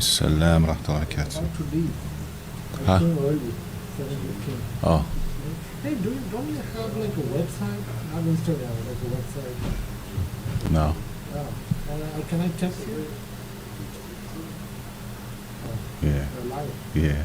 Salam rahmatullahi wabarakatuh. Want to leave. I Huh? came early. 7:15. Oh, Hey, don't you have like a website? Not Instagram, like a website. no. Can I text you? Yeah. Or live? Yeah.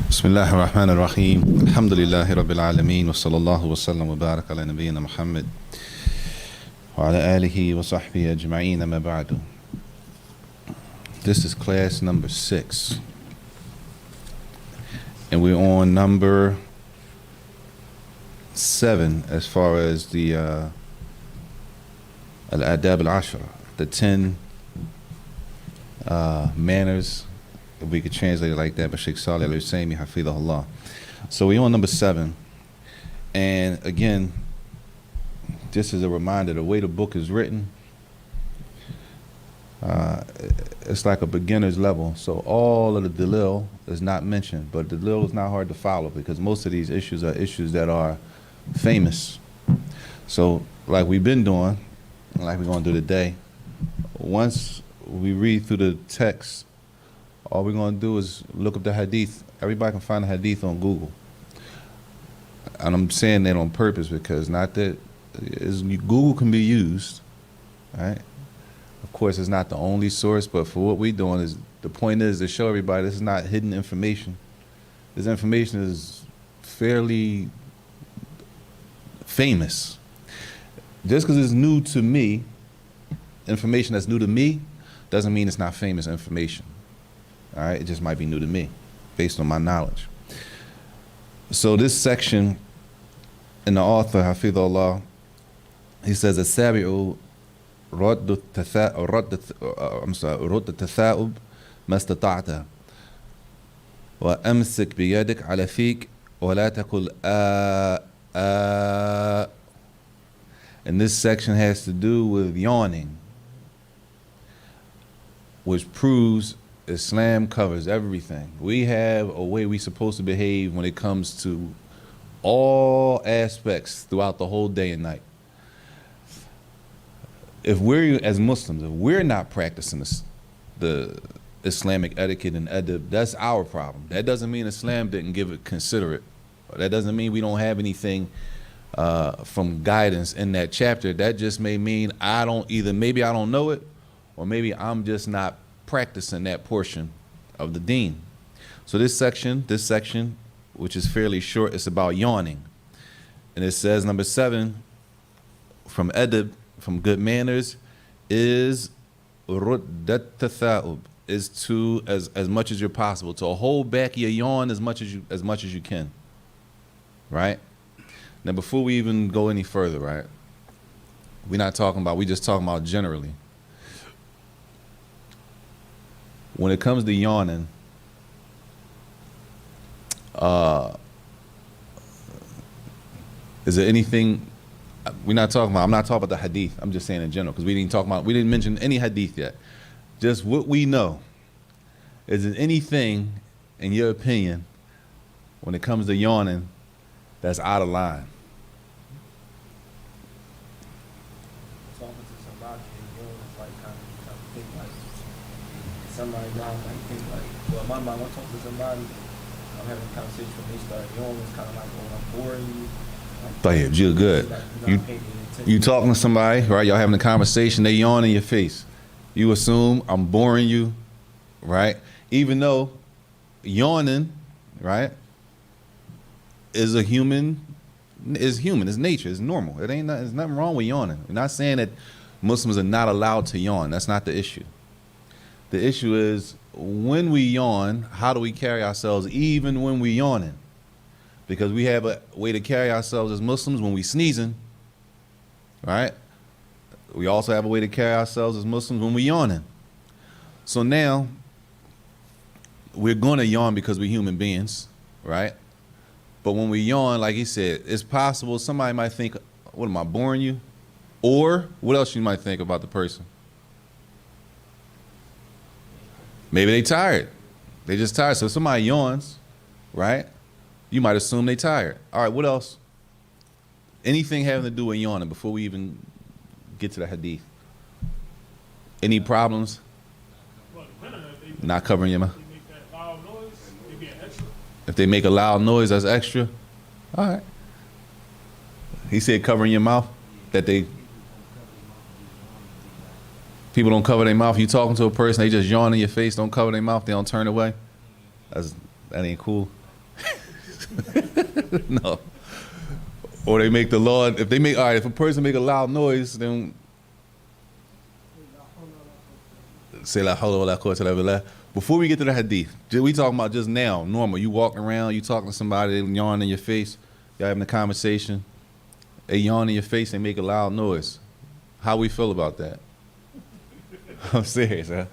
بسم الله الرحمن الرحيم الحمد لله رب العالمين وصلى الله وسلم وبارك على نبينا محمد وعلى آله وصحبه أجمعين أما بعد. This is class number 6 and we're on number 7 as far as the Al-Adab al-Ashra, the 10 manners, if we could translate it like that, but Sheikh Salih al-Husaymi hafidhahullah. So we're on number 7, and again, just as a reminder, the way the book is written, it's like a beginner's level. So all of the dalil is not mentioned, but the dalil is not hard to follow because most of these issues are issues that are famous. So like we've been doing, like we're going to do today, once we read through the text, all we're going to do is look up the hadith. Everybody can find a hadith on Google. And I'm saying that on purpose because not that Google can be used, right? Of course, it's not the only source, but for what we're doing, is the point is to show everybody this is not hidden information. This information is fairly famous. Just because it's new to me, information that's new to me, doesn't mean it's not famous information. All right, it just might be new to me, based on my knowledge. So this section, in the author, Hafidhullah, he says, "As-sabi'u رد التثاؤب ما استطعت وأمسك بيدك على فيك ولا تقل And this section has to do with yawning, which proves Islam covers everything. We have a way we're supposed to behave when it comes to all aspects throughout the whole day and night. If we're, as Muslims, if we're not practicing the Islamic etiquette and adab, that's our problem. That doesn't mean Islam didn't consider it. That doesn't mean we don't have anything from guidance in that chapter. That just may mean maybe I don't know it, or maybe I'm just not practicing that portion of the deen. So this section, which is fairly short, it's about yawning. And it says, number 7, from adab, from good manners, is ruddat tatha'ub, is to, as much as you're possible, to hold back your yawn as much as you can. Right? Now before we even go any further, right? We just talking about generally. When it comes to yawning, is there anything I'm not talking about the hadith. I'm just saying in general, because we didn't mention any hadith yet. Just what we know. Is there anything, in your opinion, when it comes to yawning, that's out of line? Talking to somebody and it's like kind of think like somebody around like think like, well, in my mind, I'm talking to somebody, I'm having a conversation when they start yawning, it's kind of like, well, I'm boring you. Like, you're good. You talking to somebody, right? Y'all having a conversation, they yawn in your face. You assume I'm boring you, right? Even though yawning, right, is human, it's nature, it's normal. There's nothing wrong with yawning. We're not saying that Muslims are not allowed to yawn. That's not the issue. The issue is when we yawn, how do we carry ourselves even when we're yawning? Because we have a way to carry ourselves as Muslims when we sneezing, right? We also have a way to carry ourselves as Muslims when we yawning. So now, we're going to yawn because we're human beings, right? But when we yawn, like he said, it's possible somebody might think, what, am I boring you? Or what else you might think about the person? Maybe they tired. They just tired. So if somebody yawns, right? You might assume they tired. All right, what else? Anything having to do with yawning before we even get to the hadith? Any problems? Well, depending on if they Not covering your mouth? they make that loud noise, they get extra. If they make a loud noise, that's extra. All right. He said covering your mouth. That people don't cover their mouth. You talking to a person, they just yawn in your face. Don't cover their mouth. They don't turn away. That ain't cool. No. Or they make the law. If they make, all right, if a person make a loud noise, then say la hawla wa la quwwata illa billah. Before we get to the hadith, we talking about just now, normal. You walking around, you talking to somebody, they yawn in your face. Y'all having a conversation. They yawn in your face, they make a loud noise. How we feel about that? I'm serious, huh?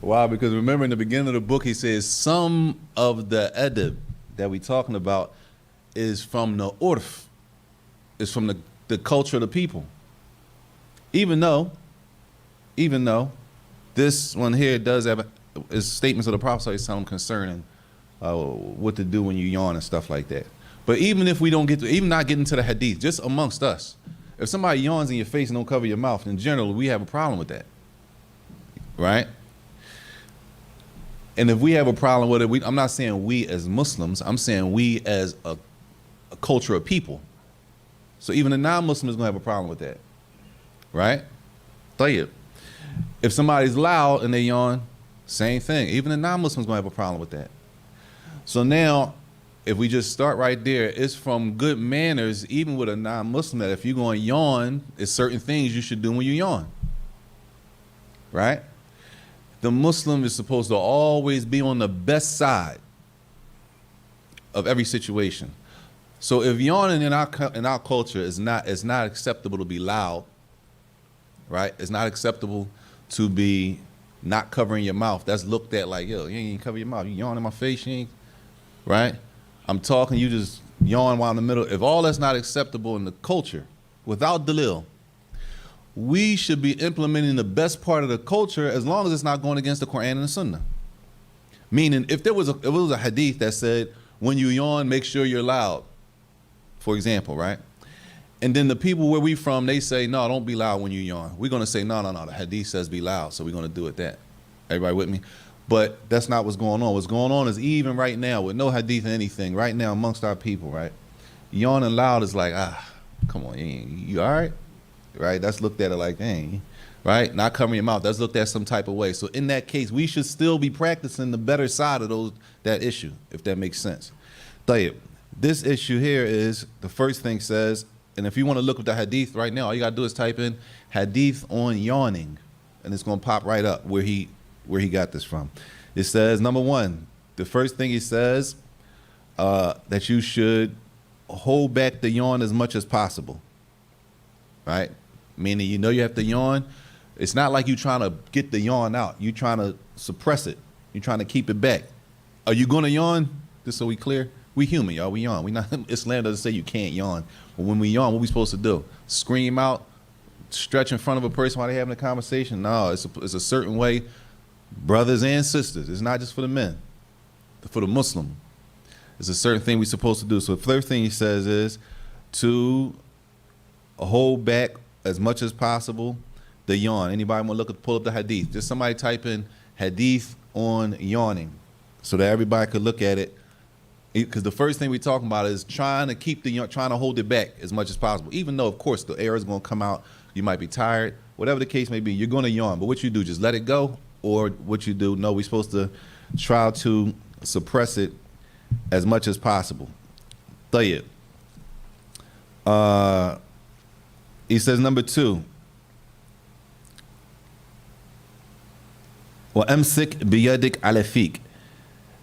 Why? Because remember in the beginning of the book, he says some of the adab that we talking about is from the urf, is from the culture of the people. Even though this one here does have is statements of the Prophet ﷺ concerning what to do when you yawn and stuff like that. But even if we don't get to, even not getting to the hadith, just amongst us, if somebody yawns in your face and don't cover your mouth, in general, we have a problem with that, right? And if we have a problem with it, I'm not saying we as Muslims, I'm saying we as a culture of people. So even a non-Muslim is going to have a problem with that, right? Tayyib. If somebody's loud and they yawn, same thing. Even a non-Muslim is going to have a problem with that. So now, if we just start right there, it's from good manners, even with a non-Muslim, that if you're going to yawn, there's certain things you should do when you yawn, right? The Muslim is supposed to always be on the best side of every situation. So if yawning in our culture is not acceptable to be loud, right? It's not acceptable to be not covering your mouth. That's looked at like, yo, you ain't cover your mouth. You yawn in my face, you ain't, right? I'm talking, you just yawn while in the middle. If all that's not acceptable in the culture, without dalil, we should be implementing the best part of the culture as long as it's not going against the Quran and the Sunnah. Meaning, if there was a hadith that said, when you yawn, make sure you're loud, for example, right? And then the people where we from, they say, no, don't be loud when you yawn. We're going to say, no, the hadith says be loud, so we're going to do it that. Everybody with me? But that's not what's going on. What's going on is even right now, with no hadith or anything, right now amongst our people, right? Yawning loud is like, come on, you all right? Right? That's looked at it like, dang, right? Not covering your mouth. That's looked at some type of way. So in that case, we should still be practicing the better side of that issue, if that makes sense. Tayyib. This issue here is, the first thing says, and if you want to look at the hadith right now, all you got to do is type in hadith on yawning, and it's going to pop right up where he got this from. It says, number one, the first thing he says, that you should hold back the yawn as much as possible, right? Meaning, you have to yawn. It's not like you trying to get the yawn out. You trying to suppress it. You trying to keep it back. Are you going to yawn? Just so we clear. We human, y'all. We yawn. We not. Islam doesn't say you can't yawn. But when we yawn, what we supposed to do? Scream out, stretch in front of a person while they having a conversation? No, it's a certain way. Brothers and sisters. It's not just for the men. For the Muslim. It's a certain thing we're supposed to do. So the first thing he says is to hold back as much as possible the yawn. Anybody want to pull up the hadith? Just somebody type in hadith on yawning so that everybody could look at it. Because the first thing we're talking about is trying to hold it back as much as possible. Even though, of course, the air is going to come out. You might be tired. Whatever the case may be, you're going to yawn. But what you do, just let it go? Or what you do, no, we're supposed to try to suppress it as much as possible. Tayyib. He says, number two, وَأَمْسِكْ بِيَدِكْ عَلَى فِيكْ.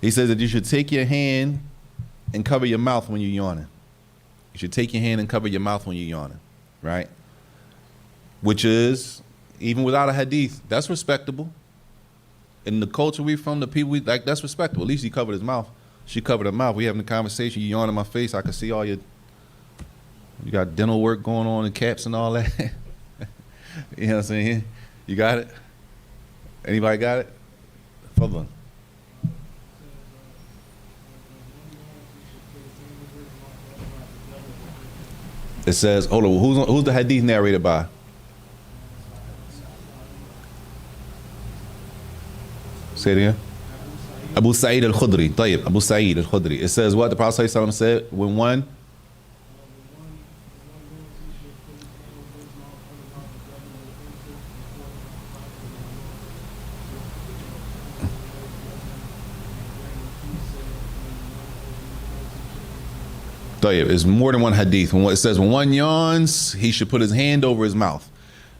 He says that you should take your hand and cover your mouth when you're yawning. You should take your hand and cover your mouth when you're yawning, right? Which is, even without a hadith, that's respectable. In the culture we from, the people we like, that's respectable. At least he covered his mouth. She covered her mouth. We having a conversation. You yawn in my face. I can see all you got dental work going on and caps and all that. You know what I'm saying? You got it? Anybody got it? Hold on. It says, hold on, who's the hadith narrated by? Say it again. Abu Sa'id al-Khudri. طيب, Abu Sa'id al-Khudri. It says what the Prophet ﷺ said when one. طيب, it's more than one hadith. It says when one yawns, he should put his hand over his mouth.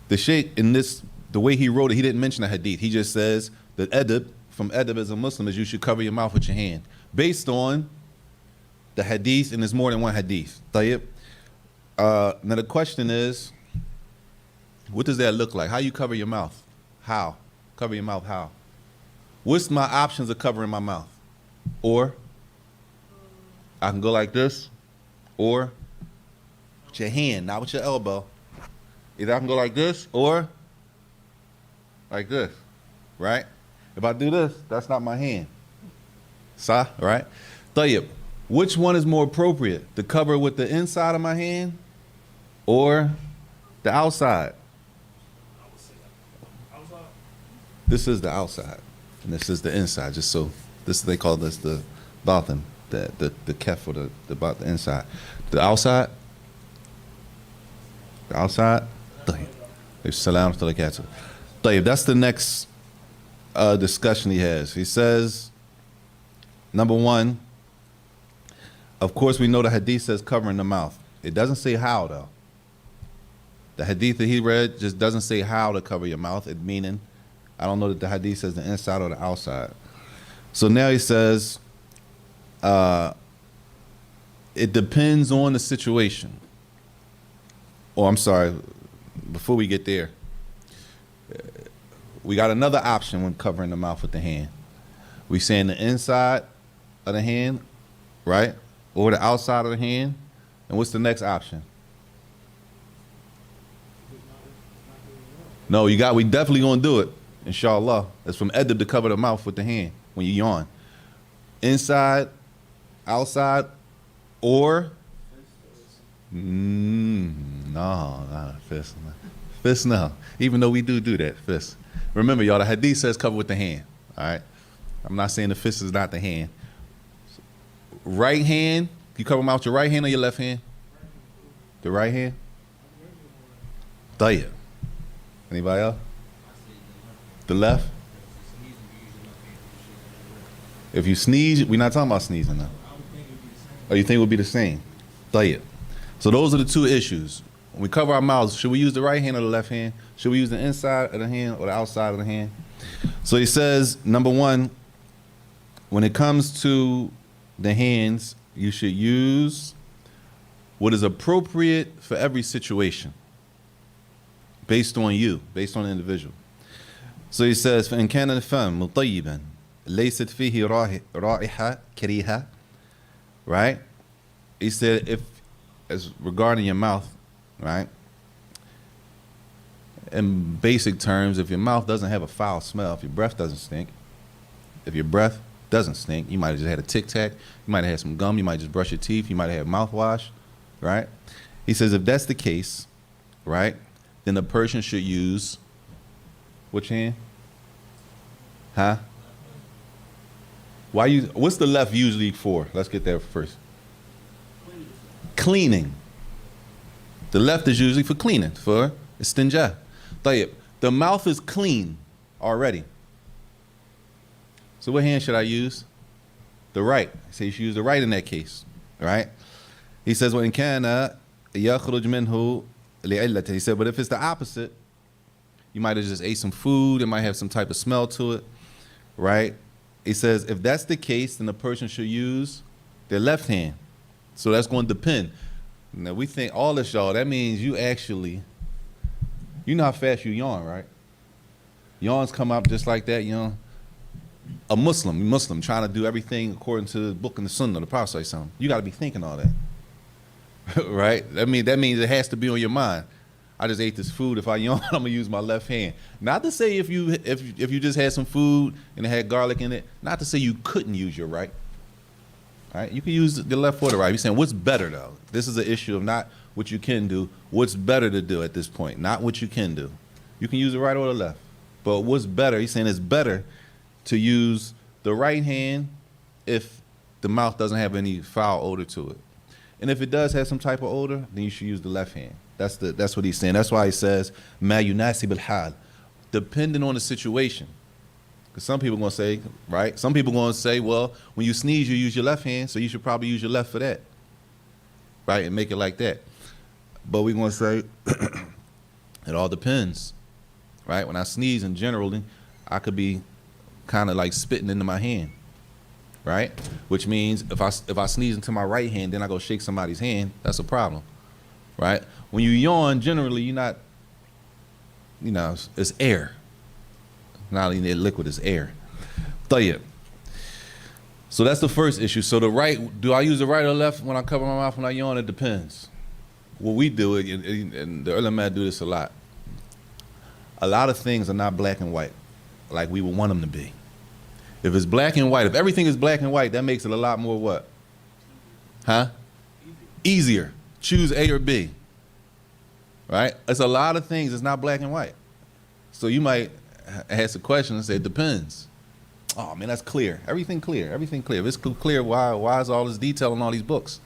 The Shaykh in this, the way he wrote it, he didn't mention a hadith. He just says that adab, from adab as a Muslim, is you should cover your mouth with your hand. Based on the hadith, and there's more than one hadith. طيب. Now the question is, what does that look like? How you cover your mouth? How? Cover your mouth how? What's my options of covering my mouth? Or I can go like this, or with your hand, not with your elbow. Either I can go like this or like this, right? If I do this, that's not my hand. Sa, right? طيب, which one is more appropriate? To cover with the inside of my hand or the outside? This is the outside, and this is the inside. Just so this, they call this the batin, the kef, or the inside. The outside. The outside. طيب. Salam alaykum. طيب, that's the next discussion he has. He says, number one, of course we know the hadith says covering the mouth. It doesn't say how though. The hadith that he read just doesn't say how to cover your mouth. It meaning, I don't know that the hadith says the inside or the outside. So now he says, it depends on the situation. Oh, I'm sorry. Before we get there, we got another option when covering the mouth with the hand. We saying the inside of the hand, right? Or the outside of the hand. And what's the next option? No, we definitely gonna do it, inshallah. It's from edib to cover the mouth with the hand when you yawn. Inside, outside, or no, not a fist. Fist, no. Even though we do that, fist. Remember, y'all, the hadith says cover with the hand. All right. I'm not saying the fist is not the hand. Right hand, you cover them out with your right hand or your left hand? The right hand? Tayyib. Anybody else? The left? If you sneeze, we're not talking about sneezing now. Or you think it would be the same? Tayyib. So those are the two issues. When we cover our mouths, should we use the right hand or the left hand? Should we use the inside of the hand or the outside of the hand? So he says, number one, when it comes to the hands, you should use what is appropriate for every situation, based on you, based on the individual. So he says, فَإِنْ كَانَ الْفَمُ مُطَيِّبًا لَيْسَتْ فِيهِ رَائِحَةٌ كَرِيهَةٌ. Right? He said, if, as regarding your mouth, right? In basic terms, if your mouth doesn't have a foul smell, if your breath doesn't stink, if your breath doesn't stink, you might have just had a Tic Tac, you might have had some gum, you might just brush your teeth, you might have had mouthwash, right? He says if that's the case, right, then the person should use which hand? Huh? What's the left usually for? Let's get there first. Cleaning. The left is usually for cleaning, for istinja. طيب. The mouth is clean already. So what hand should I use? The right. So you should use the right in that case, right? He says, وَإِنْ كَانَ يَخْرُجْ مِنْهُ لِعِلَّةٍ. He said, but if it's the opposite, you might have just ate some food, it might have some type of smell to it, right? He says, if that's the case, then the person should use their left hand. So that's going to depend. Now we think all this, y'all, that means you actually, you know how fast you yawn, right? Yawns come up just like that, you know. A Muslim trying to do everything according to the book and the sunnah, the Prophet say something. You got to be thinking all that, right? That means it has to be on your mind. I just ate this food. If I yawn, I'm gonna use my left hand. Not to say if you just had some food and it had garlic in it. Not to say you couldn't use your right. Right? You can use the left or the right. He's saying, what's better though? This is an issue of not what you can do. What's better to do at this point? Not what you can do. You can use the right or the left. But what's better? He's saying it's better to use the right hand if the mouth doesn't have any foul odor to it. And if it does have some type of odor, then you should use the left hand. That's what he's saying. That's why he says, ma yunasib al-hal, depending on the situation. Because some people are going to say, right? Some people are going to say, well, when you sneeze, you use your left hand, so you should probably use your left for that. Right? And make it like that. But we're going to say, it all depends. Right? When I sneeze in general, I could be kind of like spitting into my hand. Right? Which means if I sneeze into my right hand, then I go shake somebody's hand, that's a problem. Right? When you yawn, generally you're not, it's air. Not even liquid, it's air. طيب. So that's the first issue. So the right, do I use the right or left when I cover my mouth when I yawn? It depends. What we do, and the ulama do this a lot of things are not black and white like we would want them to be. If it's black and white, if everything is black and white, that makes it a lot more what? Huh? Easier. Choose A or B. Right? It's a lot of things that's not black and white. So you might ask a question and say, it depends. Oh man, that's clear. Everything clear. Everything clear. If it's clear, why is all this detail in all these books?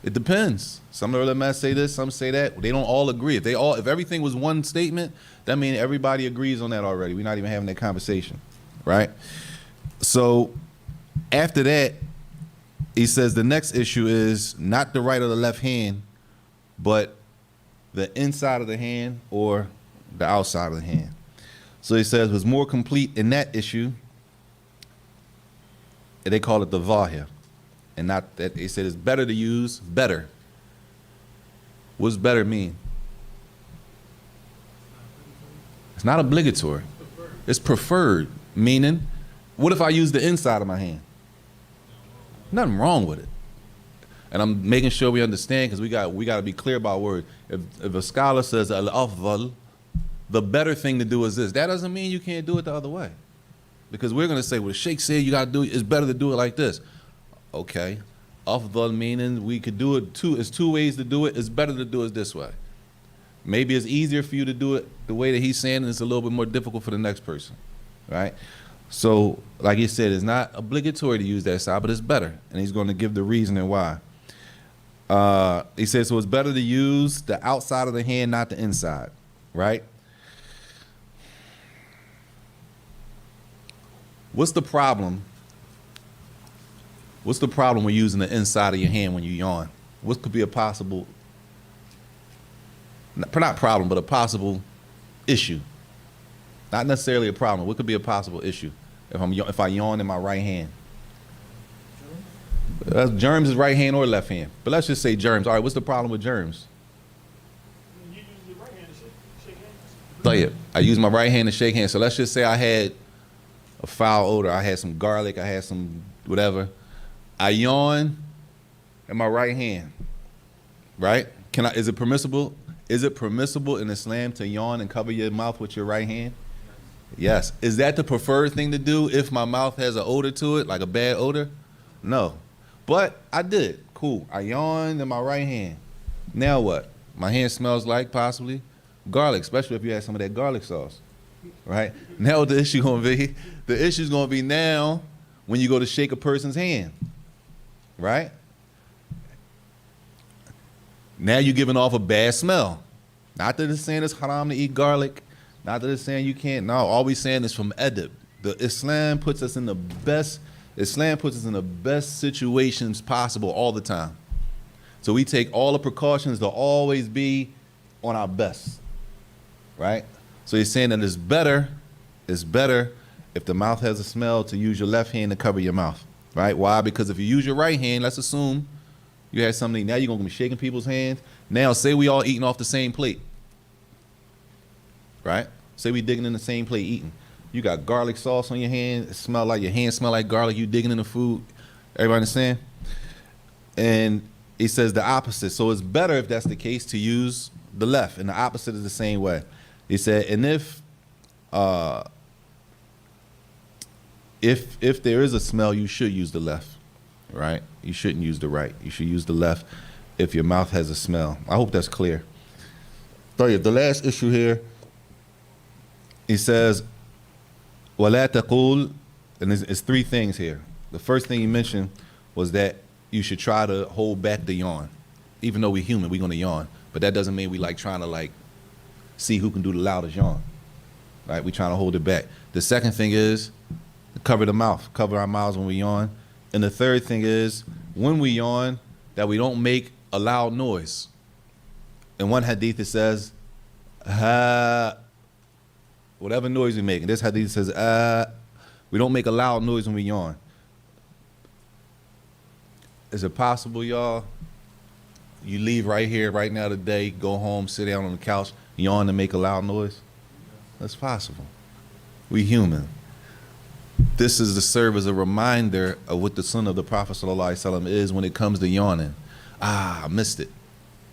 It depends. Some of the ulama say this, some say that. They don't all agree. If everything was one statement, that means everybody agrees on that already. We're not even having that conversation. Right? So after that, he says the next issue is not the right or the left hand, but the inside of the hand or the outside of the hand. So he says was more complete in that issue. And they call it the vahir. And not that they said it's better to use better. What's better mean? It's not obligatory. It's preferred. Meaning, what if I use the inside of my hand? Nothing wrong with it. And I'm making sure we understand because we got to be clear about words. If a scholar says al-afdal, the better thing to do is this, that doesn't mean you can't do it the other way. Because we're going to say, well, the Sheikh said you got to do it, it's better to do it like this. Okay. Afdal meaning we could do it it's two ways to do it. It's better to do it this way. Maybe it's easier for you to do it the way that he's saying, and it's a little bit more difficult for the next person. Right? So, like he said, it's not obligatory to use that side, but it's better. And he's going to give the reasoning why. He says, so it's better to use the outside of the hand, not the inside. Right? What's the problem? What's the problem with using the inside of your hand when you yawn? What could be a possible, not problem, but a possible issue? Not necessarily a problem. What could be a possible issue if I yawn in my right hand? Germs is right hand or left hand. But let's just say germs. All right, what's the problem with germs? You use your right hand to shake hands. I use my right hand to shake hands. So let's just say I had a foul odor. I had some garlic. I had some whatever. I yawn in my right hand. Right? Is it permissible? Is it permissible in Islam to yawn and cover your mouth with your right hand? Yes. Is that the preferred thing to do if my mouth has an odor to it, like a bad odor? No. But I did. Cool. I yawned in my right hand. Now what? My hand smells like possibly garlic, especially if you had some of that garlic sauce. Right? Now what the issue gonna be? The issue's gonna be now when you go to shake a person's hand. Right? Now you're giving off a bad smell. Not that it's saying it's haram to eat garlic. Not that it's saying you can't. No, all we're saying is from edib. Islam puts us in the best situations possible all the time. So we take all the precautions to always be on our best. Right? So he's saying that it's better if the mouth has a smell to use your left hand to cover your mouth. Right? Why? Because if you use your right hand, let's assume you had something, now you're going to be shaking people's hands. Now, say we all eating off the same plate. Right? Say we digging in the same plate eating. You got garlic sauce on your hand. Your hands smell like garlic. You digging in the food. Everybody understand? And he says the opposite. So it's better if that's the case to use the left. And the opposite is the same way. He said, and if there is a smell, you should use the left. right? You shouldn't use the right. You should use the left if your mouth has a smell. I hope that's clear. طيب, the last issue here, he says, وَلَا تَقُولْ, and it's three things here. The first thing he mentioned was that you should try to hold back the yawn. Even though we're human, we're going to yawn. But that doesn't mean we like trying to like see who can do the loudest yawn. Right? We're trying to hold it back. The second thing is cover the mouth, cover our mouths when we yawn. And the third thing is when we yawn, that we don't make a loud noise. In one hadith it says, ha, whatever noise we make. And this hadith says, we don't make a loud noise when we yawn. Is it possible, y'all? You leave right here, right now today, go home, sit down on the couch, yawn and make a loud noise? That's possible. We human. This is to serve as a reminder of what the sunnah of the Prophet ﷺ is when it comes to yawning. I missed it.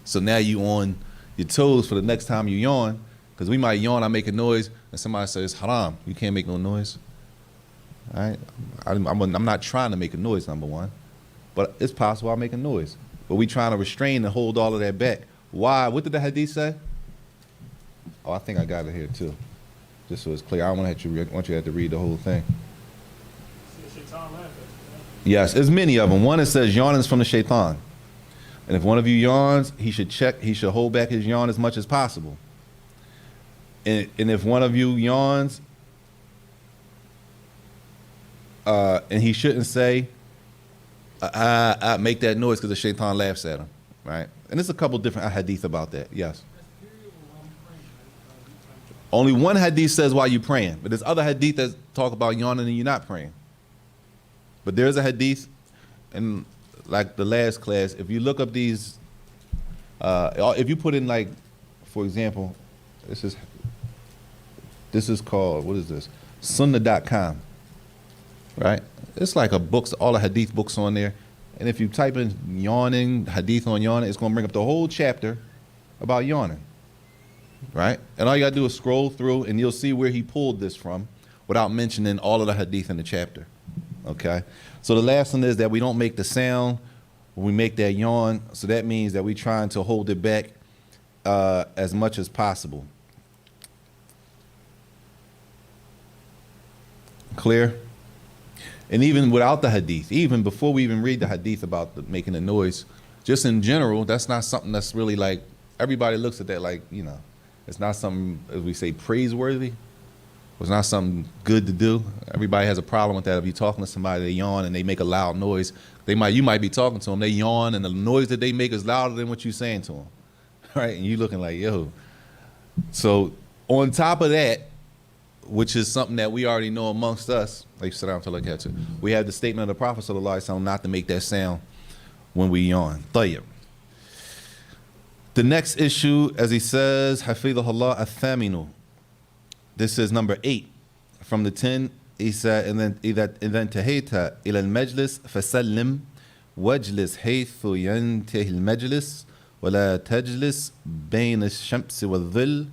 So now you on your toes for the next time you yawn, because we might yawn, I make a noise, and somebody says, haram, you can't make no noise. All right? I'm not trying to make a noise, number one, but it's possible I make a noise. But we trying to restrain and hold all of that back. Why? What did the hadith say? Oh, I think I got it here too, just so it's clear. I don't want you to have to read the whole thing. Yes, there's many of them. One, it says yawning is from the shaitan. And if one of you yawns, he should hold back his yawn as much as possible. And if one of you yawns, and he shouldn't say, make that noise because the shaitan laughs at him, right? And there's a couple different hadith about that, yes. Only one hadith says while you're praying, but there's other hadith that talk about yawning and you're not praying. But there's a hadith, and like the last class, if you look up these, if you put in like, for example, this is called, what is this? Sunnah.com, right? It's like a book, all the hadith books on there. And if you type in yawning, hadith on yawning, it's going to bring up the whole chapter about yawning, right? And all you got to do is scroll through and you'll see where he pulled this from without mentioning all of the hadith in the chapter, okay? So the last one is that we don't make the sound when we make that yawn. So that means that we're trying to hold it back as much as possible. Clear? And even without the hadith, even before we even read the hadith about making the noise, just in general, that's not something that's really like, everybody looks at that like, you know, it's not something, as we say, praiseworthy. It's not something good to do. Everybody has a problem with that. If you're talking to somebody, they yawn and they make a loud noise, you might be talking to them, they yawn and the noise that they make is louder than what you're saying to them, right? And you looking like, yo. So on top of that, which is something that we already know amongst us, like sit down until I catch it. We have the statement of the Prophet ﷺ not to make that sound when we yawn. طيب. The next issue, as he says, حفظه الله الثامن. This is number 8 from the 10. He said, and then إذا انتهيت إلى المجلس فسلم واجلس حيث ينتهي المجلس ولا تجلس بين الشمس والظل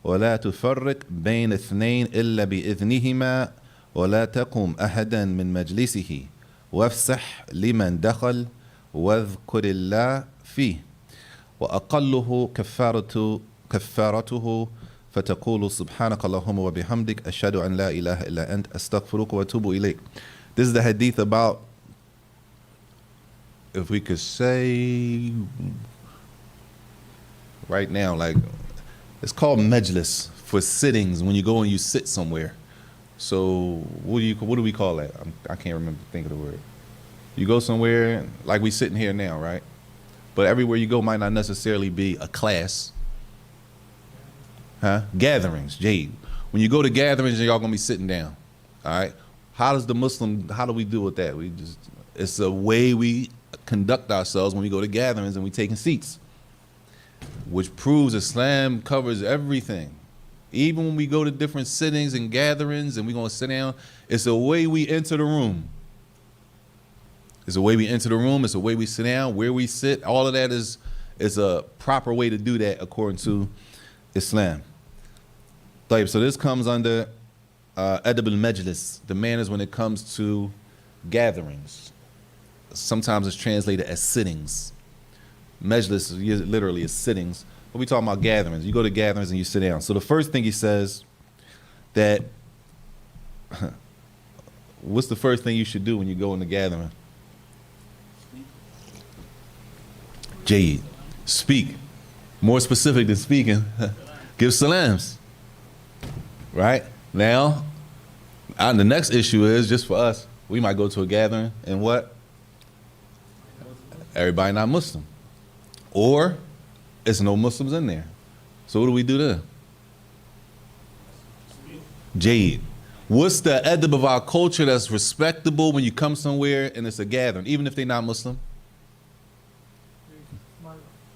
ولا تفرق بين اثنين إلا بإذنهما ولا تقم أحدا من مجلسه وافسح لمن دخل واذكر الله فيه وأقله كفارته فتقول سبحانك اللهم وبحمدك أشهد أن لا إله إلا أنت أستغفرك وأتوب إليك. This is the hadith about, if we could say right now, like, it's called majlis for sittings, when you go and you sit somewhere. So what do we call that? I can't remember, think of the word. You go somewhere, like we sitting here now, right? But everywhere you go might not necessarily be a class. Huh? Gatherings, Jade. When you go to gatherings, y'all gonna be sitting down. All right? How do we deal with that? It's a way we conduct ourselves when we go to gatherings and we taking seats, which proves Islam covers everything. Even when we go to different sittings and gatherings and we're gonna sit down, it's a way we enter the room. It's a way we enter the room, it's a way we sit down, where we sit, all of that is a proper way to do that according to Islam. So this comes under adab al-majlis, the manners when it comes to gatherings. sometimes it's translated as sittings. Majlis is literally is sittings. But we talking about gatherings. You go to gatherings and you sit down. So the first thing he says that, what's the first thing you should do when you go in the gathering? Jade, speak. More specific than speaking, give salams. Right? Now, the next issue is, just for us, we might go to a gathering and what? Everybody not Muslim. Or it's no Muslims in there. So what do we do then? Jade. What's the adab of our culture that's respectable when you come somewhere and it's a gathering, even if they're not Muslim?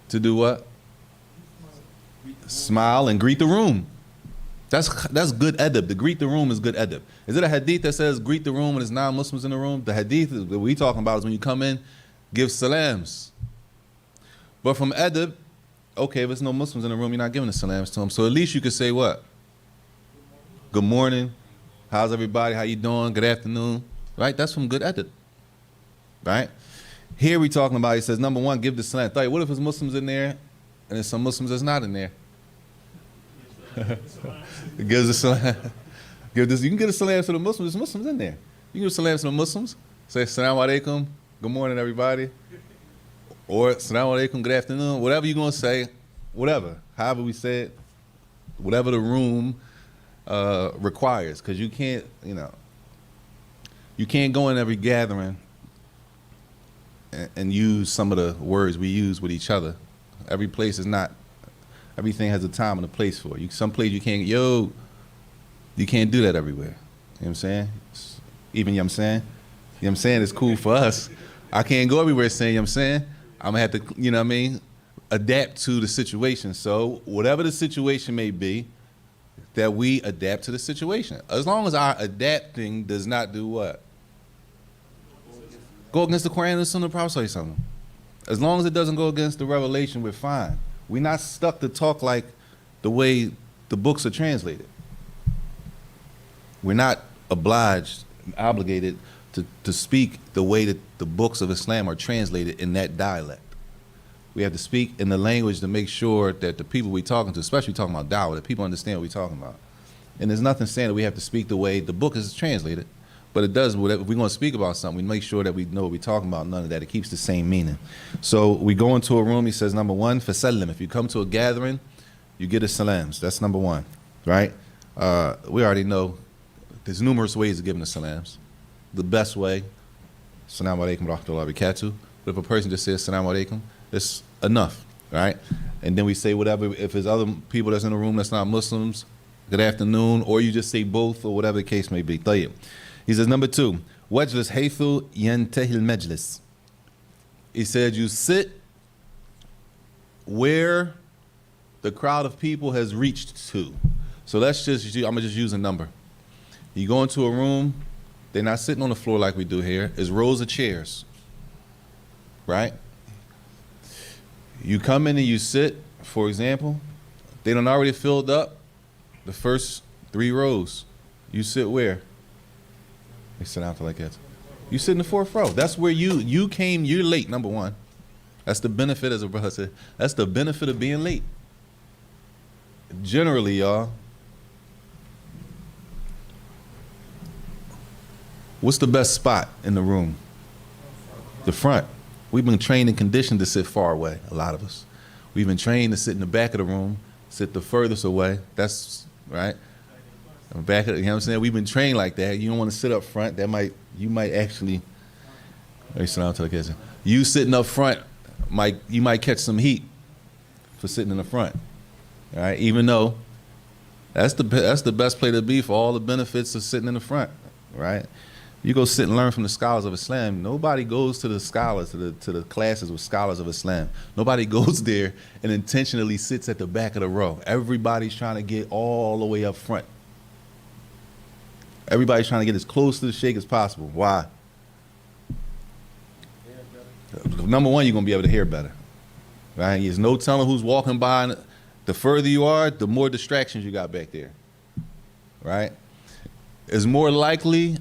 To do what? Smile and greet the room. That's good adab. To greet the room is good adab. Is it a hadith that says greet the room when there's non-Muslims in the room? The hadith that we talking about is when you come in, give salams. But from adab, okay, if there's no Muslims in the room, you're not giving the salams to them. So at least you could say what? Good morning. How's everybody? How you doing? Good afternoon. Right? That's from good adab. Right? Here we talking about, he says, number one, give the salam. What if there's Muslims in there and there's some Muslims that's not in there? Gives the salam. You can give a salam to the Muslims. There's Muslims in there. You can give a salam to the Muslims. Say, Assalamu alaikum. Good morning, everybody. Or Assalamu alaikum. Good afternoon. Whatever you're going to say. Whatever. However we say it. Whatever the room requires. Because you can't, you can't go in every gathering and use some of the words we use with each other. Every place is not. Everything has a time and a place for it. Some place you can't, you can't do that everywhere. You know what I'm saying? Even, you know what I'm saying? You know what I'm saying? It's cool for us. I can't go everywhere saying, you know what I'm saying? I'm going to have to, you know what I mean, adapt to the situation. So whatever the situation may be, that we adapt to the situation. As long as our adapting does not do what? Go against the Quran and the Sunnah of the Prophet say something. As long as it doesn't go against the revelation, we're fine. We're not stuck to talk like the way the books are translated. We're not obligated to speak the way that the books of Islam are translated in that dialect. We have to speak in the language to make sure that the people we're talking to, especially talking about dawah, that people understand what we're talking about. And there's nothing saying that we have to speak the way the book is translated. But it does, if we're going to speak about something, we make sure that we know what we're talking about, none of that. It keeps the same meaning. So we go into a room, he says, number one, fasallim. If you come to a gathering, you get a salams. That's number one, right? We already know there's numerous ways of giving the salams. The best way, assalamu alaikum wa rahmatullahi wa barakatuh. But if a person just says assalamu alaikum, that's enough, right? And then we say whatever, if there's other people that's in the room that's not Muslims, good afternoon, or you just say both, or whatever the case may be. Tayyib. He says, number two, wajlis haythu yantahi al-majlis. He said, you sit where the crowd of people has reached to. So let's I'm going to just use a number. You go into a room, they're not sitting on the floor like we do here. It's rows of chairs, right? You come in and you sit, for example, they done already filled up the first 3 rows. You sit where? They sit down for like that. You sit in the 4th row. That's where you came, you're late, number one. That's the benefit, as a brother said. That's the benefit of being late. Generally, y'all, what's the best spot in the room? The front. We've been trained and conditioned to sit far away, a lot of us. We've been trained to sit in the back of the room, sit the furthest away. That's right. Back of, you know what I'm saying? We've been trained like that. You don't want to sit up front. You might actually, you sitting up front, you might catch some heat for sitting in the front. All right, even though that's the best place to be for all the benefits of sitting in the front, right? You go sit and learn from the scholars of Islam. Nobody goes to the scholars, to the classes with scholars of Islam. Nobody goes there and intentionally sits at the back of the row. Everybody's trying to get all the way up front. Everybody's trying to get as close to the sheikh as possible. Why? Number one, you're going to be able to hear better. Right? There's no telling who's walking by. The further you are, the more distractions you got back there. Right? It's more likely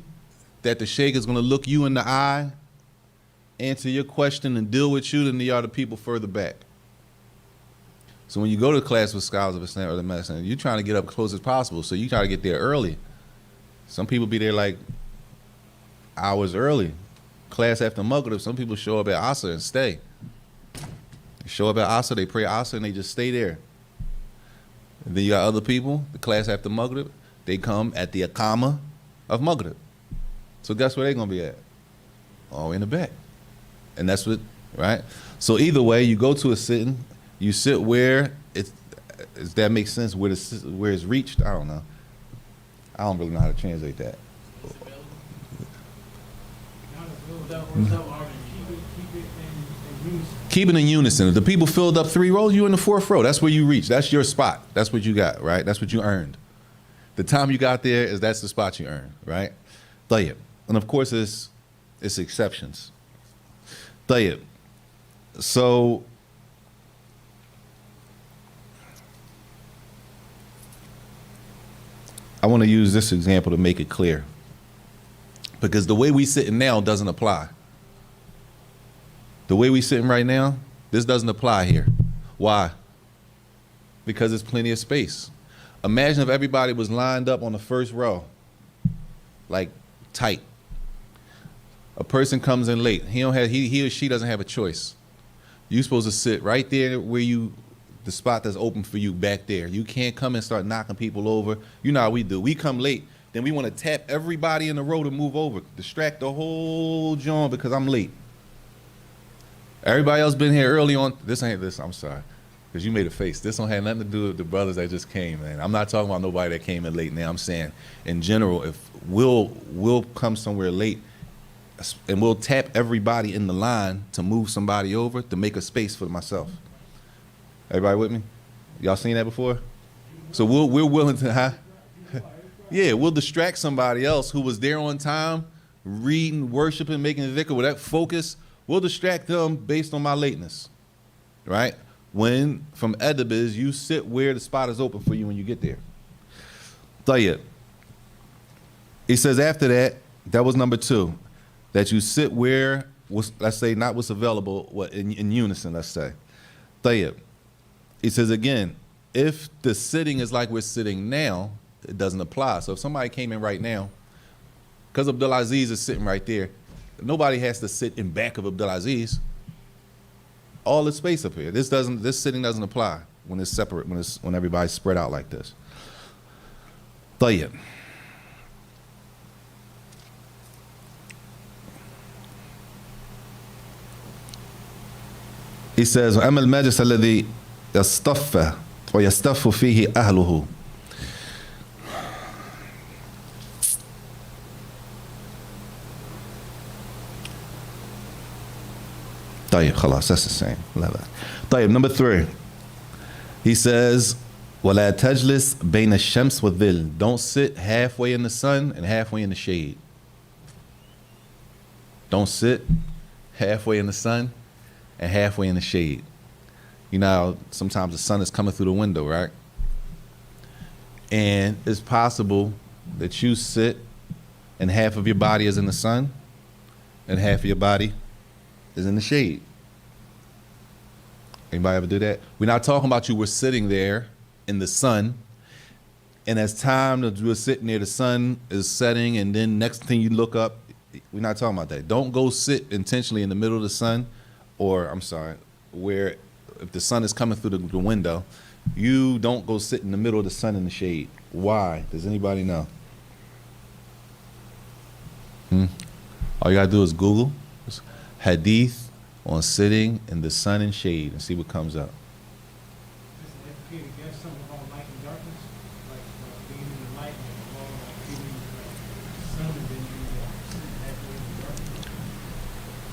that the sheikh is going to look you in the eye answer your question and deal with you than they are the people further back. So when you go to class with scholars of Islam or the medicine, you're trying to get up close as possible. So you try to get there early. Some people be there like hours early. Class after Maghrib, some people show up at Asr and stay. They show up at Asr, they pray Asr, and they just stay there. And then you got other people, the class after Maghrib, they come at the Aqama of Maghrib. So guess where they're going to be at? Oh, in the back. And that's what, right? So either way, you go to a sitting, you sit where it's, does that make sense? Where it's reached? I don't know. I don't really know how to translate that. Keep it in unison. If the people filled up 3 rows, you in the 4th row. That's where you reach. That's your spot. That's what you got, right? That's what you earned. The time you got there that's the spot you earned, right? Tayyib. And of course, it's exceptions. Tayyib. So I want to use this example to make it clear, because the way we sitting now doesn't apply. The way we sitting right now, this doesn't apply here. Why? Because there's plenty of space. Imagine if everybody was lined up on the 1st row, like tight. A person comes in late. He or she doesn't have a choice. You're supposed to sit right there where the spot that's open for you back there. You can't come and start knocking people over. You know how we do. We come late, then we want to tap everybody in the row to move over, distract the whole joint because I'm late. Everybody else been here early on. I'm sorry, because you made a face. This don't have nothing to do with the brothers that just came, man. I'm not talking about nobody that came in late now. I'm saying, in general, if we'll come somewhere late and we'll tap everybody in the line to move somebody over to make a space for myself. Everybody with me? Y'all seen that before? So we're willing to, yeah, we'll distract somebody else who was there on time, reading, worshiping, making the dhikr with that focus. We'll distract them based on my lateness, right? When, from adab is, you sit where the spot is open for you when you get there. Tayyib. He says after that, that was number 2, that you sit where, let's say, not what's available, in unison, let's say. Tayyib. He says again, if the sitting is like we're sitting now, it doesn't apply. So if somebody came in right now, because Abdulaziz is sitting right there, nobody has to sit in back of Abdulaziz. All the space up here. This sitting doesn't apply when it's separate, when everybody's spread out like this. Tayyib. He says, أما المجلس الذي يصطف ويصطف فيه أهله. طيب خلاص, that's the same. طيب, number 3. He says, ولا تجلس بين الشمس والظل. Don't sit halfway in the sun and halfway in the shade. Don't sit halfway in the sun and halfway in the shade. You know, sometimes the sun is coming through the window, right? And it's possible that you sit and half of your body is in the sun and half of your body is in the shade. Anybody ever do that? We're not talking about you were sitting there in the sun, and as time that you were sitting there, the sun is setting, and then next thing you look up, we're not talking about that. Don't go sit intentionally in the middle of the sun, or I'm sorry, where if the sun is coming through the window, you don't go sit in the middle of the sun in the shade. Why? Does anybody know? All you gotta do is Google hadith on sitting in the sun and shade and see what comes up.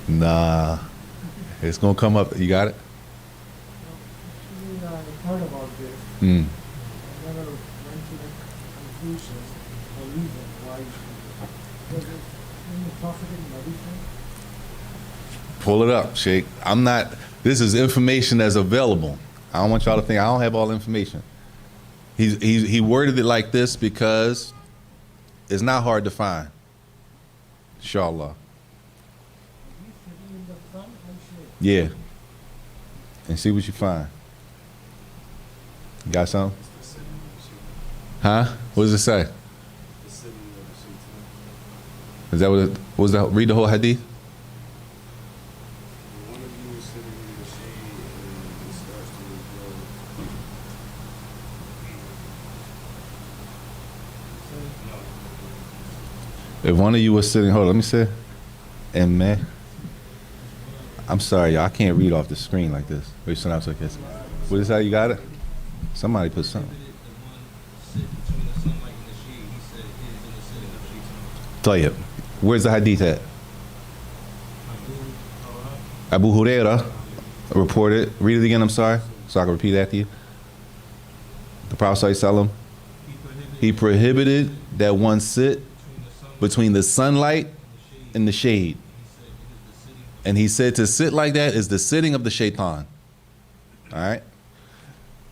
Nah, it's gonna come up. You got it? Actually, I heard about this. I never went to the conclusions or reason why you should. Was it in the prophetic medicine? Pull it up, Sheikh. I'm not, this is information that's available. I don't want y'all to think I don't have all the information. He worded it like this because it's not hard to find. Inshallah. He's sitting in the Yeah. And see what you find. You got something? Huh? What does it say? Is that what it was? That read the whole hadith? If one of you was sitting, hold on, let me see. And man, I'm sorry, y'all, I can't read off the screen like this. Wait, so now it's like this. What is that? You got it? Somebody put something. Tayyib. Where's the hadith at? Abu Huraira reported. Read it again, I'm sorry, so I can repeat after you. The Prophet ﷺ, he prohibited that one sit between the sunlight and the shade. And he said to sit like that is the sitting of the shaitan. All right?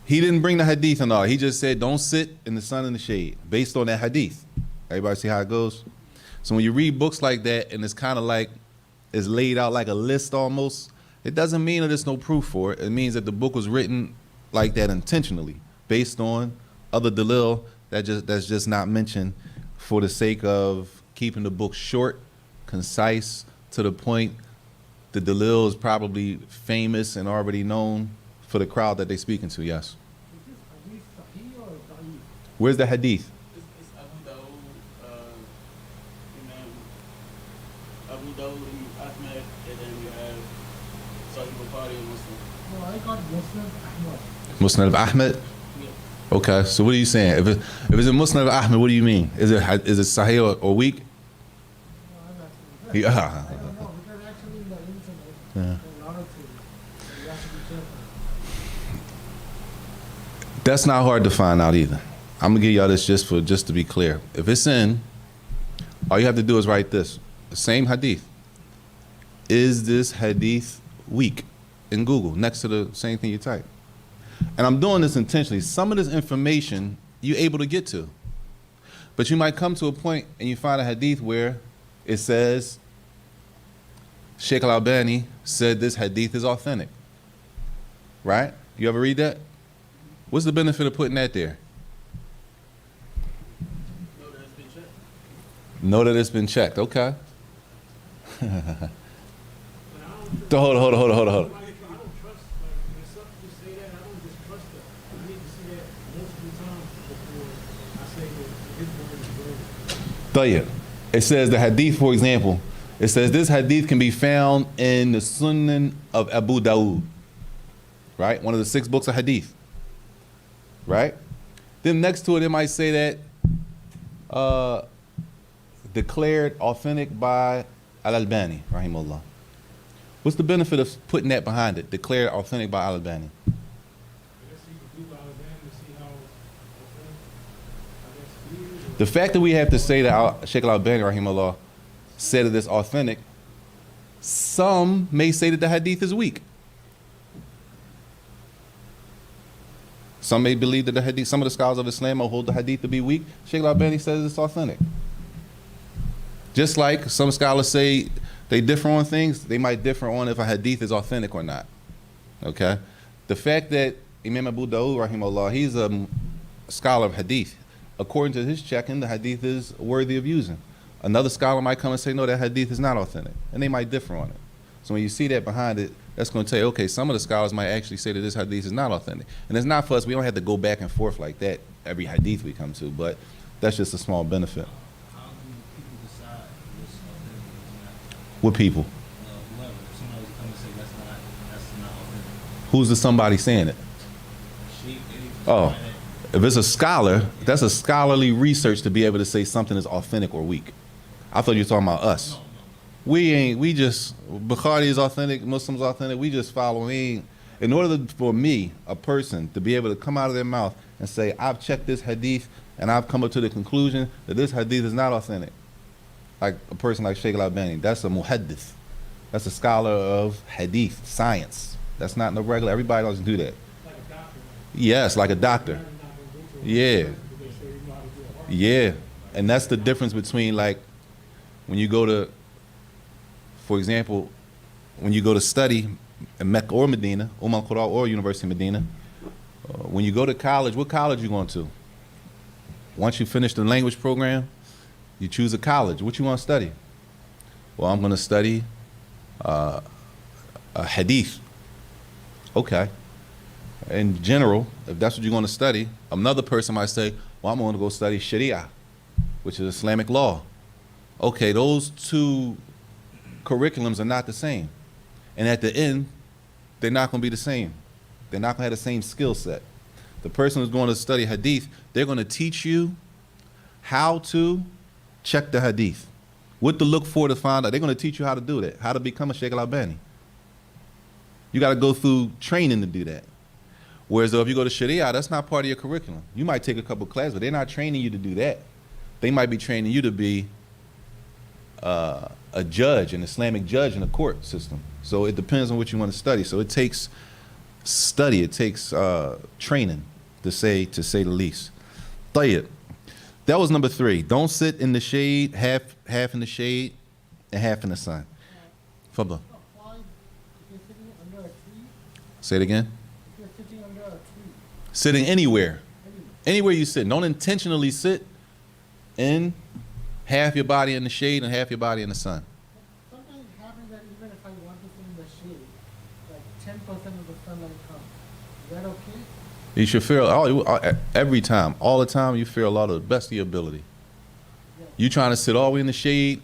He didn't bring the hadith and all. He just said don't sit in the sun and the shade based on that hadith. Everybody see how it goes? So when you read books like that and it's kind of like it's laid out like a list almost, it doesn't mean that there's no proof for it. It means that the book was written like that intentionally based on other dalil that's just not mentioned for the sake of keeping the book short, concise, to the point. The dalil is probably famous and already known for the crowd that they're speaking to, yes. Is this hadith sahih or da'if? Where's the hadith? It's Abu Dawud, Imam Abu Dawud and Ahmed, and then you have Sahih Bukhari and Muslim. No, I got Muslim Ahmad. Musnad of Ahmed? Yeah. Okay, so what are you saying? If it's a Musnad of Ahmed, what do you mean? Is it sahih or weak? No, I'm asking. Yeah. I don't know, because actually in the internet, Yeah. there are a lot of things. So you have to be careful. That's not hard to find out either. I'm gonna give y'all this just to be clear. If it's in, all you have to do is write this. The same hadith. Is this hadith weak? In Google, next to the same thing you type. And I'm doing this intentionally. Some of this information you're able to get to. But you might come to a point and you find a hadith where it says, Sheikh Al-Albani said this hadith is authentic. Right? You ever read that? What's the benefit of putting that there? No, that's been checked. Know that it's been checked. Okay. But I don't Hold on. I don't trust, like, when some people say that, I don't just trust them. I need to see that multiple times before I say that his word is word. Tayyib. It says the hadith, for example, it says this hadith can be found in the Sunan of Abu Dawud, right? One of the 6 books of hadith, right? Then next to it, it might say that declared authentic by Al-Albani, rahimahullah. What's the benefit of putting that behind it? Declared authentic by Al-Albani. I guess you can do Alabama to see how, I guess, he is, or The fact that we have to say that Sheikh Al-Albani, rahimahullah, said that it's authentic, some may say that the hadith is weak. Some may believe that the hadith, some of the scholars of Islam will hold the hadith to be weak. Sheikh Al-Albani says it's authentic. Just like some scholars say they differ on things, they might differ on if a hadith is authentic or not. Okay? The fact that Imam Abu Dawud, rahimahullah, he's a scholar of hadith. According to his checking, the hadith is worthy of using. Another scholar might come and say, no, that hadith is not authentic. And they might differ on it. So when you see that behind it, that's going to tell you, okay, some of the scholars might actually say that this hadith is not authentic. And it's not for us, we don't have to go back and forth like that every hadith we come to, but that's just a small benefit. How do people decide what's authentic and what's not? What people? Whoever, if somebody was to come and say that's not authentic. Who's the somebody saying it? Oh, if it's a scholar, that's a scholarly research to be able to say something is authentic or weak. I thought you were talking about us. No. We just, Bukhari is authentic, Muslims authentic, we just follow. In order for me, a person, to be able to come out of their mouth and say, I've checked this hadith and I've come up to the conclusion that this hadith is not authentic. Like a person like Sheikh Al-Albani, that's a muhaddith. That's a scholar of hadith, science. That's not no regular, everybody doesn't do that. like a doctor. Yes, like a doctor. You're not gonna go to a Yeah. doctor because they say you know how to do a heart. Yeah, and that's the difference between, like, when you go to, for example, when you go to study in Mecca or Medina, Al-Qura or University of Medina. When you go to college, what college you going to? Once you finish the language program, you choose a college. What you want to study? Well, I'm going to study a hadith. Okay. In general, if that's what you're going to study, another person might say, well, I'm going to go study Sharia, which is Islamic law. Okay, those two curriculums are not the same. And at the end, they're not going to be the same. They're not going to have the same skill set. The person who's going to study hadith, they're going to teach you how to check the hadith, what to look for to find out. They're going to teach you how to do that, how to become a Sheikh al-Albani. You got to go through training to do that. Whereas though if you go to Sharia, that's not part of your curriculum. You might take a couple classes, but they're not training you to do that. They might be training you to be a judge, an Islamic judge in a court system. So it depends on what you want to study. So it takes study, it takes training, to say the least. Tayyib. That was number 3. Don't sit in the shade, half in the shade and half in the sun. Fadl. Why, if you're sitting under a tree, Say it again. if you're sitting under a tree, Sitting anywhere. anyway, Anywhere you sit. Don't intentionally sit in half your body in the shade and half your body in the sun. sometimes it happens that even if I want to sit in the shade, like 10% of the sunlight comes. Is that okay? You should feel every time, all the time. You feel a lot of the best of your ability. You trying to sit all the way in the shade.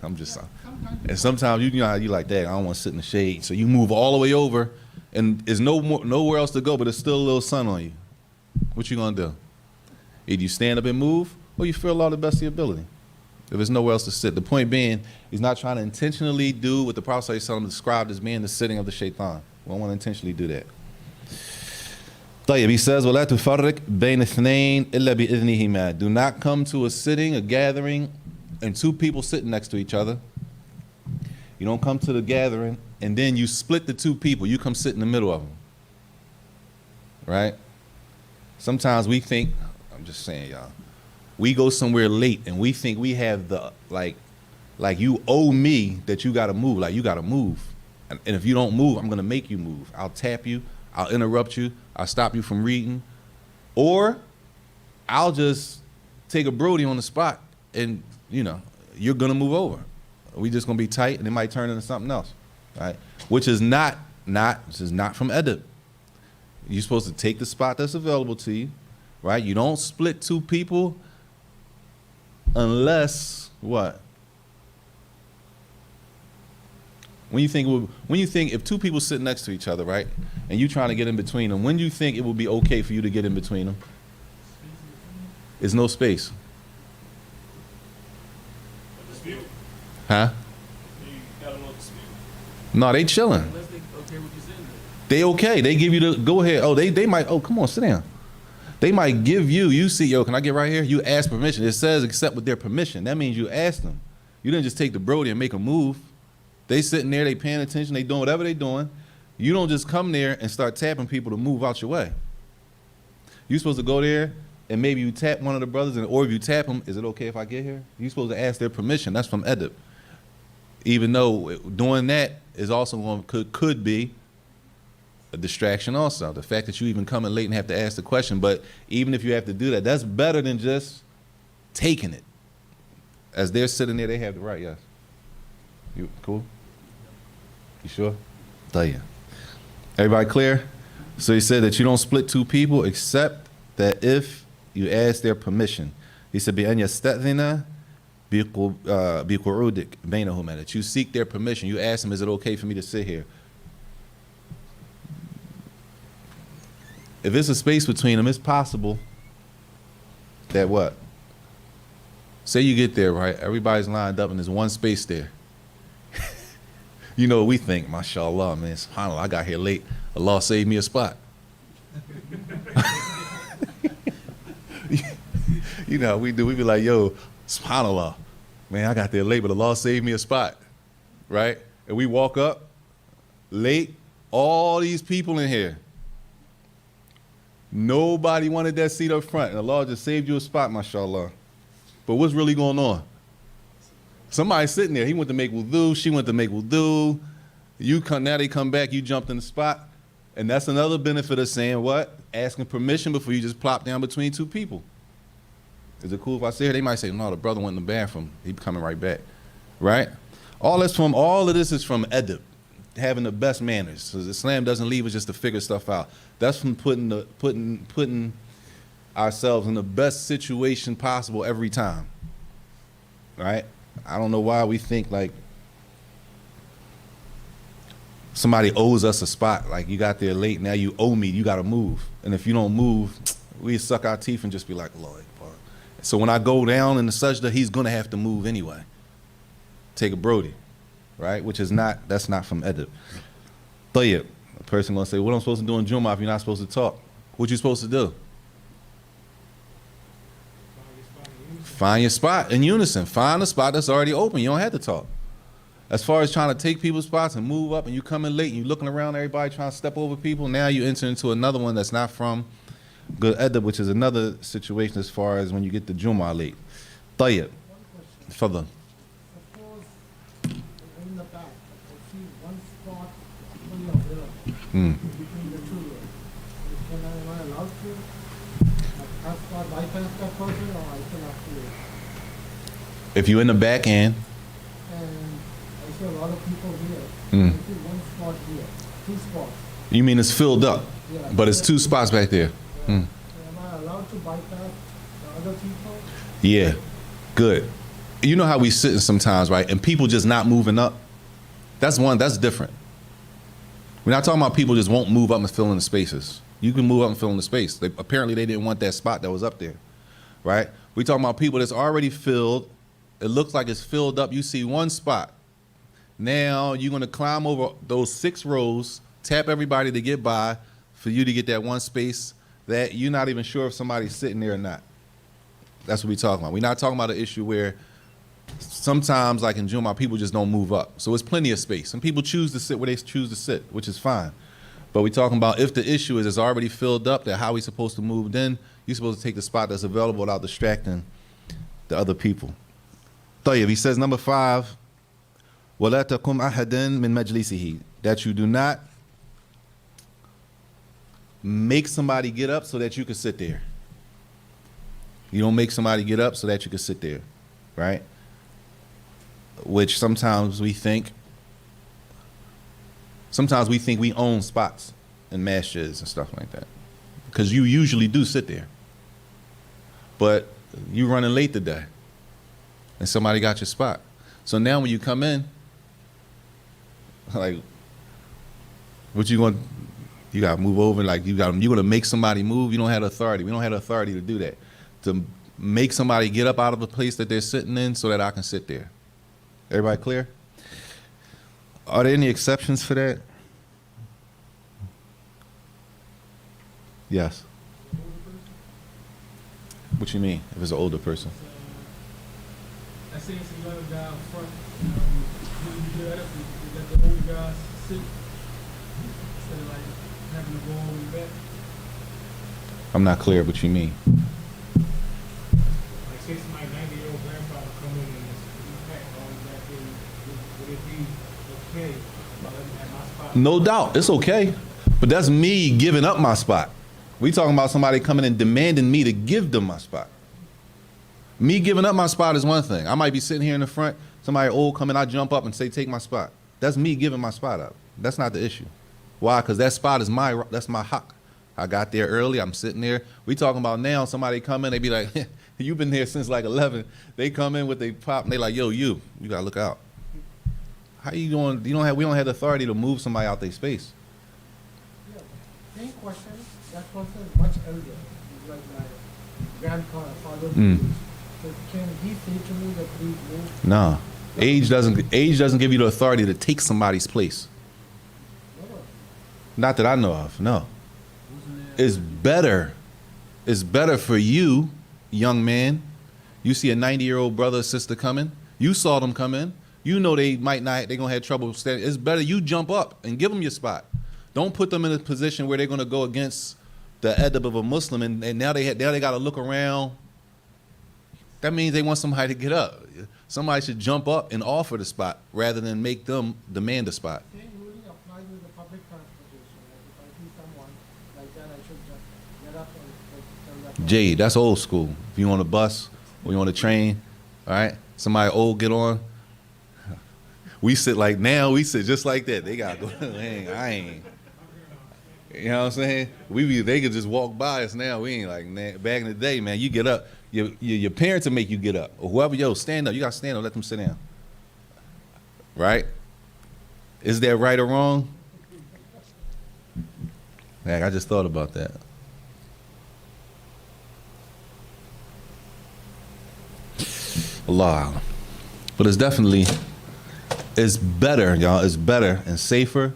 I'm just saying. Sometimes And sometimes you know how you like that. I don't want to sit in the shade, so you move all the way over, and there's nowhere else to go, but there's still a little sun on you. What you gonna do? Either you stand up and move, or you feel a lot of the best of your ability. If there's nowhere else to sit, the point being, he's not trying to intentionally do what the Prophet ﷺ described as being the sitting of the shaitan. We don't want to intentionally do that. طيب, he says, وَلَا تُفَرِّقْ بَيْنَ اثْنَيْنِ إِلَّا بِإِذْنِهِمَا. Do not come to a sitting, a gathering, and two people sitting next to each other. You don't come to the gathering, and then you split the two people. You come sit in the middle of them. Right? Sometimes we think, I'm just saying, y'all, we go somewhere late, and we think we have the, like you owe me that you got to move. Like, you got to move. And if you don't move, I'm going to make you move. I'll tap you. I'll interrupt you. I'll stop you from reading. Or I'll just take a Brody on the spot and, you know, you're going to move over. We just going to be tight and it might turn into something else, right? Which is this is not from edib. You're supposed to take the spot that's available to you, right? You don't split two people unless, what? When you think if two people sit next to each other, right, and you trying to get in between them, when do you think it would be okay for you to get in between them? There's no space. Dispute. Huh? You got a little dispute. No, they chilling. Unless they okay with you sitting there. They okay. They give you the go ahead. Oh, they might, oh, come on, sit down. They might give you see, yo, can I get right here? You ask permission. It says except with their permission. That means you asked them. You didn't just take the Brody and make a move. They sitting there, they paying attention, they doing whatever they doing. You don't just come there and start tapping people to move out your way. You're supposed to go there and maybe you tap one of the brothers, or if you tap them, is it okay if I get here? You're supposed to ask their permission. That's from edib. Even though doing that is also could be a distraction also. The fact that you even coming late and have to ask the question, but even if you have to do that, that's better than just taking it. As they're sitting there, they have the right, yes. You cool? You sure? Tayyib. Everybody clear? So he said that you don't split two people except that if you ask their permission. He said, بِأَنْ يَسْتَأْذِنَ بِقُعُودِكَ بَيْنَهُمَا. That you seek their permission. You ask them, is it okay for me to sit here? If there's a space between them, it's possible that what? Say you get there, right? Everybody's lined up and there's one space there. You know what we think, mashallah, man, subhanAllah, I got here late. Allah saved me a spot. You know how we do. We be like, yo, subhanAllah, man, I got there late, but Allah saved me a spot, right? And we walk up late, all these people in here. Nobody wanted that seat up front, and Allah just saved you a spot, mashallah. But what's really going on? Somebody sitting there, he went to make wudu, she went to make wudu, You come now, they come back, you jumped in the spot. And that's another benefit of saying what? Asking permission before you just plop down between two people. Is it cool if I say it? They might say, no, the brother went in the bathroom. He coming right back. Right? All of this is from edib, having the best manners. So Islam doesn't leave us just to figure stuff out. That's from putting ourselves in the best situation possible every time. Right? I don't know why we think like somebody owes us a spot. Like you got there late, now you owe me, you gotta move. And if you don't move, we suck our teeth and just be like, Lord. So when I go down in the sajda, he's gonna have to move anyway. Take a Brody, right? That's not from edib. Tayyib, a person gonna say, what am I supposed to do in Jummah if you're not supposed to talk? What you supposed to do? Find your spot in unison. Find a spot that's already open. You don't have to talk. As far as trying to take people's spots and move up and you come in late and you looking around everybody trying to step over people, now you enter into another one that's not from good edib, which is another situation as far as when you get to Jummah late. Tayyib. Fadl. Suppose in the back, I see one spot fully available between the two rows. Am I allowed to have spot bypass that person, or I still have to wait? If you're in the back end, And I see a lot of people here. I see one spot here, two spots. you mean it's filled up, Yeah. but it's two spots back there. So am I allowed to bypass the other people? Yeah, good. You know how we sitting sometimes, right? And people just not moving up. That's different. We're not talking about people just won't move up and fill in the spaces. You can move up and fill in the space. Apparently they didn't want that spot that was up there, right? We're talking about people that's already filled. It looks like it's filled up. You see one spot. Now you're gonna climb over those 6 rows, tap everybody to get by for you to get that one space that you're not even sure if somebody's sitting there or not. That's what we're talking about. We're not talking about an issue where sometimes, like in Jummah, people just don't move up. So it's plenty of space. Some people choose to sit where they choose to sit, which is fine. But we're talking about if the issue is it's already filled up, that how we supposed to move, then you're supposed to take the spot that's available without distracting the other people. Tayyib, he says, number 5, وَلَا تَقُمْ أَحَدٍ مِنْ مَجْلِسِهِ, that you do not make somebody get up so that you can sit there. You don't make somebody get up so that you can sit there, right? Which sometimes we think we own spots in masjids and stuff like that, because you usually do sit there. But you running late today, and somebody got your spot. So now when you come in, like, what you going? You gotta move over. Like you're gonna make somebody move. You don't have the authority. We don't have the authority to do that. To make somebody get up out of a place that they're sitting in so that I can sit there. Everybody clear? Are there any exceptions for that? Yes. What you mean, if it's an older person? I say it's a younger guy up front. You get up, you let the older guys sit instead of like having to go all the way back. I'm not clear what you mean. Like say somebody 90-year-old grandfather come in and he's back all the way back in, would it be okay if I let him have my spot? No doubt, it's okay. But that's me giving up my spot. We talking about somebody coming and demanding me to give them my spot. Me giving up my spot is one thing. I might be sitting here in the front, somebody old come in, I jump up and say, take my spot. That's me giving my spot up. That's not the issue. Why? Because that spot is that's my haq. I got there early, I'm sitting there. We talking about now, somebody come in, they be like, you've been here since like 11. They come in with they pop, and they like, yo, you gotta look out. How you going, we don't have the authority to move somebody out their space. Yeah. Same question. That person is much elder. He's like my grandfather, father. So can he say to me that please move? No. Age doesn't give you the authority to take somebody's place. No. Not that I know of, no. It's better for you, young man. You see a 90-year-old brother or sister coming. You saw them come in. You know they're gonna have trouble standing. It's better you jump up and give them your spot. Don't put them in a position where they're gonna go against the adab of a Muslim, and now they gotta look around. That means they want somebody to get up. Somebody should jump up and offer the spot rather than make them demand the spot. Same rule Jade, that's old school. If you on a bus or you on a train, all right, somebody old get on. We sit like now, we sit just like that. They got to go, I ain't. You know what I'm saying? They could just walk by us now. We ain't like, man, back in the day, man, you get up. Your parents will make you get up. Or whoever, stand up. You got to stand up, let them sit down. Right? Is that right or wrong? Heck, I just thought about that. Allah. But it's better, y'all. It's better and safer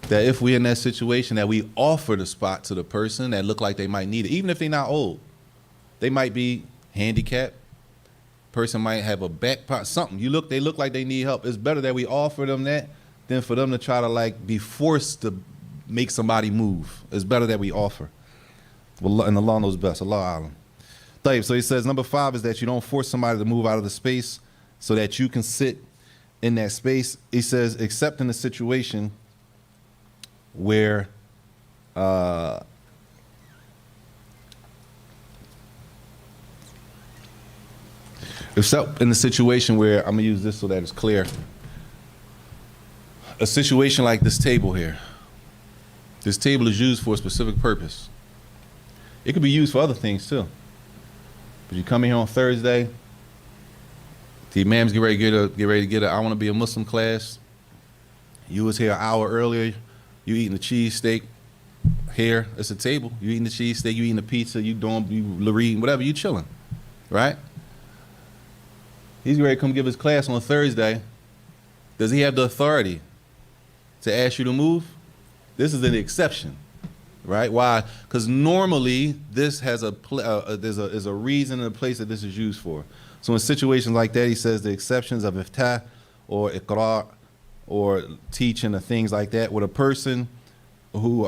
that if we're in that situation that we offer the spot to the person that look like they might need it, even if they're not old. They might be handicapped. Person might have a back part, something. They look like they need help. It's better that we offer them that than for them to try to like be forced to make somebody move. It's better that we offer. And Allah knows best. Allah alam. So he says, number 5 is that you don't force somebody to move out of the space so that you can sit in that space. He says, except in a situation where except in a situation where, I'm gonna use this so that it's clear. A situation like this table here. This table is used for a specific purpose. It could be used for other things too. But you come in here on Thursday, the imams get ready to get a I want to be a Muslim class. You was here an hour earlier, you eating the cheesesteak. Here, it's a table. You eating the cheesesteak, you eating the pizza, you reading, whatever, you chilling, right? He's ready to come give his class on Thursday. Does he have the authority to ask you to move? This is an exception, right? Why? Because normally this has there's a reason and a place that this is used for. So in situations like that, he says the exceptions of iftah or iqra or teaching or things like that, with a person who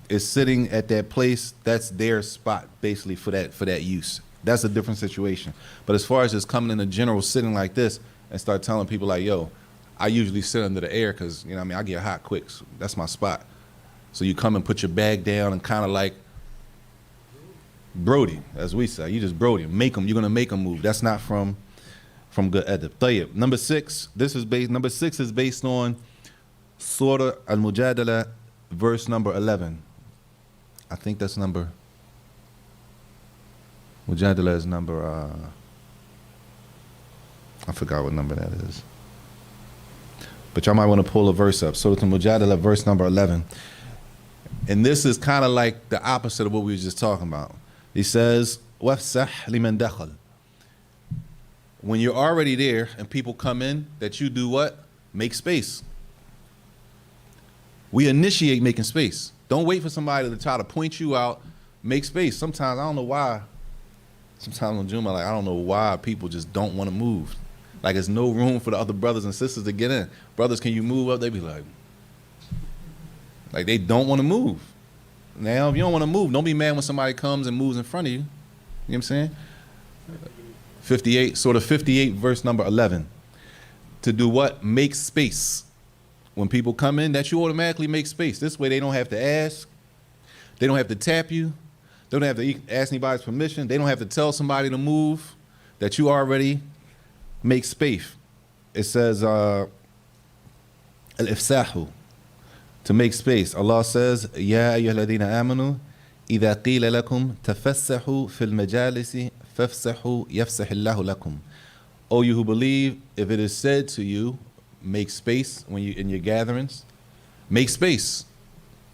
is sitting at that place, that's their spot basically for that use. That's a different situation. But as far as just coming in a general sitting like this and start telling people like, yo, I usually sit under the air because, I get hot quick. So that's my spot. So you come and put your bag down and kind of like Brody, as we say. You just Brody. You're going to make them move. That's not from good adab. Tayyib. Number 6 is based on Surah Al-Mujadala, verse number 11. I think that's number... Mujadala is number, I forgot what number that is. But y'all might want to pull a verse up. Surah Al-Mujadala, verse number 11. And this is kind of like the opposite of what we were just talking about. He says, وَافْسَحْ لِمَنْ دَخَلْ. When you're already there and people come in, that you do what? Make space. We initiate making space. Don't wait for somebody to try to point you out. Make space. Sometimes, I don't know why. Sometimes on Juma, I don't know why people just don't want to move. Like, there's no room for the other brothers and sisters to get in. Brothers, can you move up? They be like they don't want to move. Now, if you don't want to move, don't be mad when somebody comes and moves in front of you. You know what I'm saying? 58, sort of 58, verse number 11. To do what? Make space. When people come in, that you automatically make space. This way they don't have to ask. They don't have to tap you. They don't have to ask anybody's permission. They don't have to tell somebody to move, that you already make space. It says, al-ifsahu, to make space. Allah says, Ya ayyuhalladhina amanu, idha qila lakum tafassahu fil majalisi fafsahu yafsahillahu lakum. O you who believe, if it is said to you, make space when you in your gatherings, make space,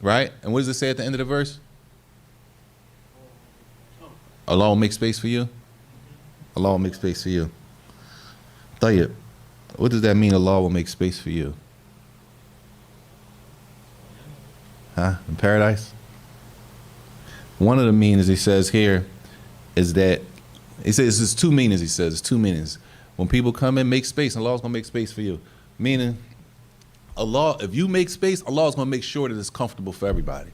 right? And what does it say at the end of the verse? Allah will make space for you. Allah will make space for you. Tayyib. What does that mean, Allah will make space for you? Huh? In paradise? One of the meanings he says here is that, he says there's 2 meanings, he says, there's 2 meanings. When people come in, make space, Allah's gonna make space for you. Meaning, Allah, if you make space, Allah's gonna make sure that it's comfortable for everybody.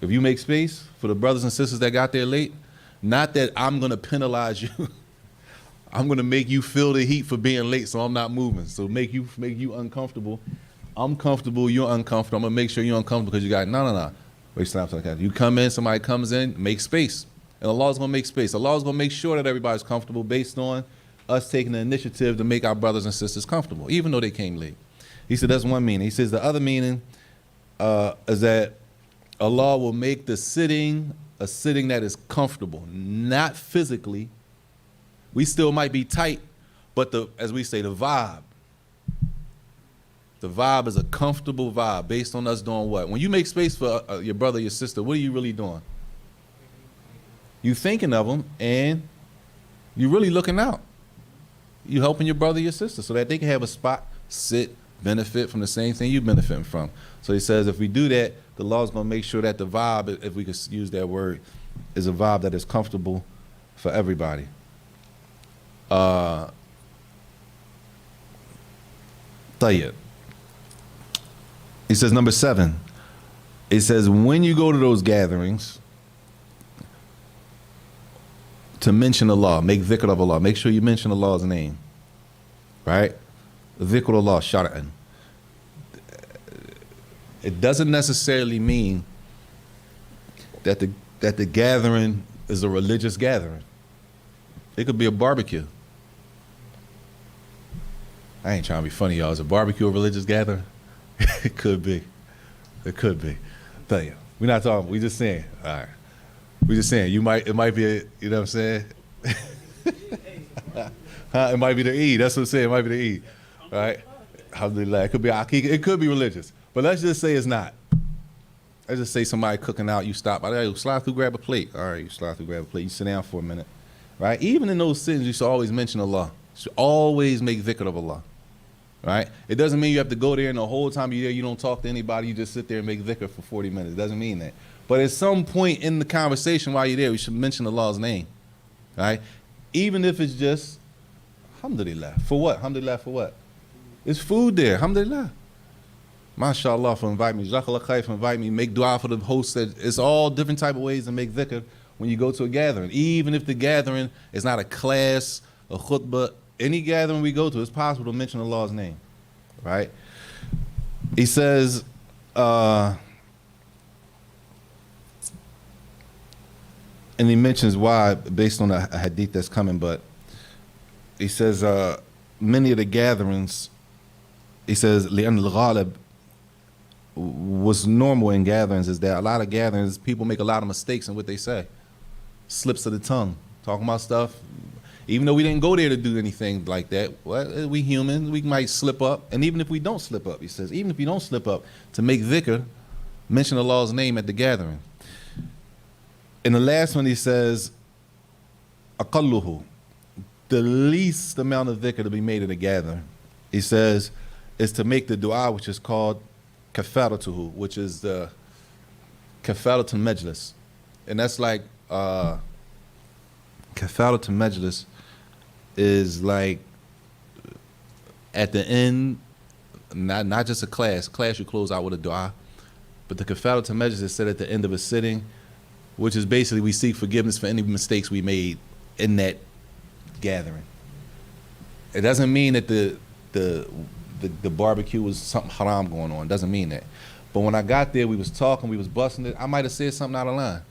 If you make space for the brothers and sisters that got there late, not that I'm gonna penalize you. I'm gonna make you feel the heat for being late, so I'm not moving. So make you uncomfortable. I'm comfortable, you're uncomfortable. I'm gonna make sure you're uncomfortable because you got no. You come in, somebody comes in, make space. And Allah's going to make space. Allah's going to make sure that everybody's comfortable based on us taking the initiative to make our brothers and sisters comfortable, even though they came late. He said that's one meaning. He says the other meaning is that Allah will make the sitting a sitting that is comfortable, not physically. We still might be tight, but as we say, the vibe is a comfortable vibe based on us doing what? When you make space for your brother, your sister, what are you really doing? You thinking of them, and you really looking out. You helping your brother, your sister, so that they can have a spot, sit, benefit from the same thing you benefiting from. So he says if we do that, the law is going to make sure that the vibe, if we could use that word, is a vibe that is comfortable for everybody. Tayyib. He says number 7. It says when you go to those gatherings, to mention Allah, make dhikr of Allah. Make sure you mention Allah's name, right? Dhikr Allah shar'an. It doesn't necessarily mean that the gathering is a religious gathering. It could be a barbecue. I ain't trying to be funny, y'all. Is a barbecue a religious gathering? It could be. It could be. Tell you, we're not talking. We just saying. All right. We just saying. It might be. You know what I'm saying? It might be the Eid. That's what I'm saying. It might be the Eid. All right. Alhamdulillah. It could be Aqiqah. It could be religious. But let's just say it's not. Let's just say somebody cooking out. You stop. You slide through, grab a plate. All right. You slide through, grab a plate. You sit down for a minute. Right. Even in those sins, you should always mention Allah. You should always make dhikr of Allah. Right? It doesn't mean you have to go there and the whole time you're there, you don't talk to anybody, you just sit there and make dhikr for 40 minutes. It doesn't mean that. But at some point in the conversation while you're there, we should mention Allah's name. Right? Even if it's just, alhamdulillah. For what? Alhamdulillah for what? It's food there. Alhamdulillah. MashaAllah for inviting me. Jazakallah khair for inviting me. Make dua for the host. It's all different type of ways to make dhikr when you go to a gathering. Even if the gathering is not a class, a khutbah, any gathering we go to, it's possible to mention Allah's name, right? He says, and he mentions why based on a hadith that's coming, but he says many of the gatherings, he says, لأن الغالب, what's normal in gatherings is that a lot of gatherings, people make a lot of mistakes in what they say. Slips of the tongue, talking about stuff. Even though we didn't go there to do anything like that, well, we human, we might slip up. And even if we don't slip up, he says, even if you don't slip up, to make dhikr, mention Allah's name at the gathering. In the last one, he says, aqalluhu, the least amount of dhikr to be made at a gathering, he says, is to make the dua, which is called kafaratuhu, which is the kafaratul majlis. And that's like, kafaratul majlis is like at the end, not just a class you close out with a dua, but the kafaratul majlis is said at the end of a sitting, which is basically we seek forgiveness for any mistakes we made in that gathering. It doesn't mean that the barbecue was something haram going on. It doesn't mean that. But when I got there, we was talking, we was busting it. I might have said something out of line.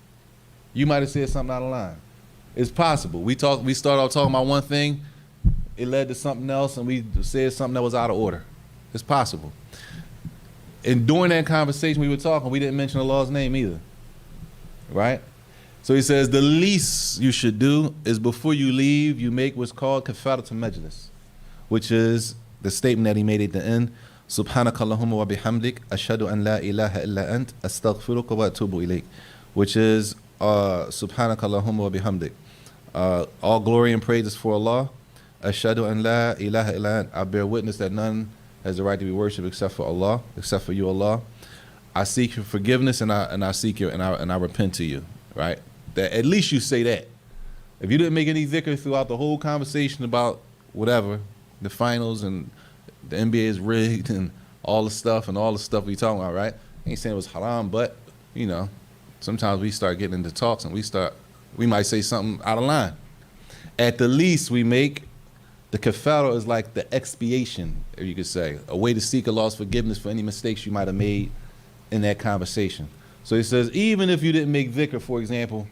You might have said something out of line. It's possible. We started off talking about one thing, it led to something else, and we said something that was out of order. It's possible. And during that conversation we were talking, we didn't mention Allah's name either. Right? So he says the least you should do is before you leave, you make what's called kafaratul majlis, which is the statement that he made at the end, Subhanakallahumma wa bihamdik, ashhadu an la ilaha illa ant, astaghfiruka wa atubu ilayk, which is Subhanakallahumma wa bihamdik. All glory and praise is for Allah. Ashhadu an la ilaha illa ant. I bear witness that none has the right to be worshipped except for Allah, except for you, Allah. I seek your forgiveness and I seek your and I repent to you. Right? That at least you say that. If you didn't make any dhikr throughout the whole conversation about whatever, the finals and the NBA is rigged and all the stuff we talking about, right? I ain't saying it was haram, but you know, sometimes we start getting into talks and we might say something out of line. At the least, we make the kafara is like the expiation, if you could say, a way to seek Allah's forgiveness for any mistakes you might have made in that conversation. So he says, even if you didn't make dhikr, for example,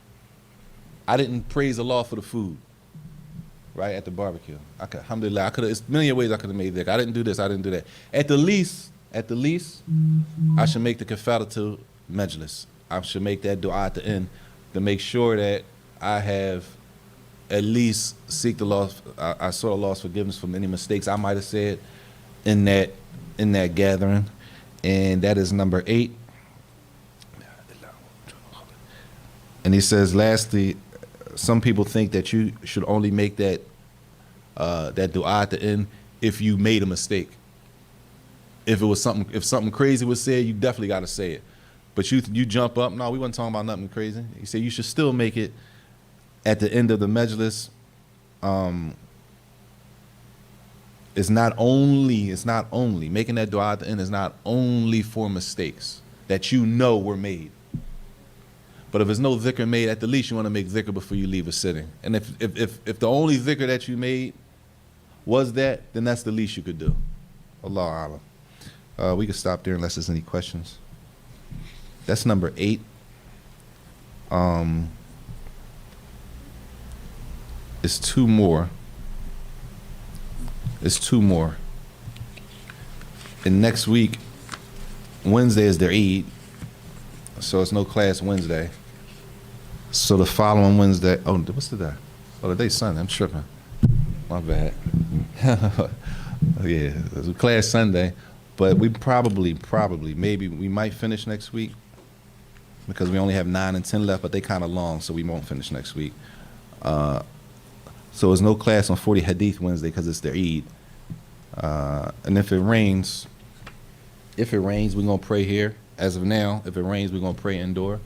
I didn't praise Allah for the food, right, at the barbecue. Alhamdulillah, I could have, it's many ways I could have made dhikr. I didn't do this, I didn't do that. At the least, I should make the kafaratul majlis. I should make that dua at the end to make sure that I have at least seek the Lord, I sought Allah's forgiveness from any mistakes I might have said in that gathering. And that is number 8. And he says, lastly, some people think that you should only make that dua at the end if you made a mistake. If something crazy was said, you definitely got to say it. But you jump up. No, we wasn't talking about nothing crazy. He said you should still make it at the end of the majlis. It's not only making that dua at the end is not only for mistakes that you know were made. But if there's no dhikr made, at the least you want to make dhikr before you leave a sitting. And if the only dhikr that you made was that, then that's the least you could do. Allahu A'lam. We can stop there unless there's any questions. That's number 8. It's 2 more. And next week, Wednesday is their Eid, so it's no class Wednesday. So the following Wednesday, oh, what's the day? Oh, the day's Sunday. I'm tripping. My bad. Yeah, it's a class Sunday, but we probably, maybe we might finish next week because we only have 9 and 10 left, but they kind of long, so we won't finish next week. So there's no class on 40 Hadith Wednesday because it's their Eid. And if it rains, we're going to pray here. As of now, if it rains, we're going to pray indoor.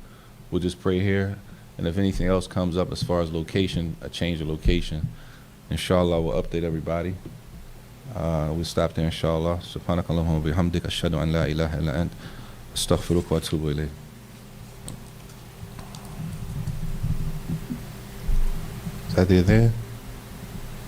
We'll just pray here. And if anything else comes up as far as location, a change of location, inshallah, we'll update everybody. We'll stop there, inshallah. Subhanakallahumma wa bihamdika ashhadu an la ilaha illa ant astaghfiruka wa atubu ilayk. Is that there?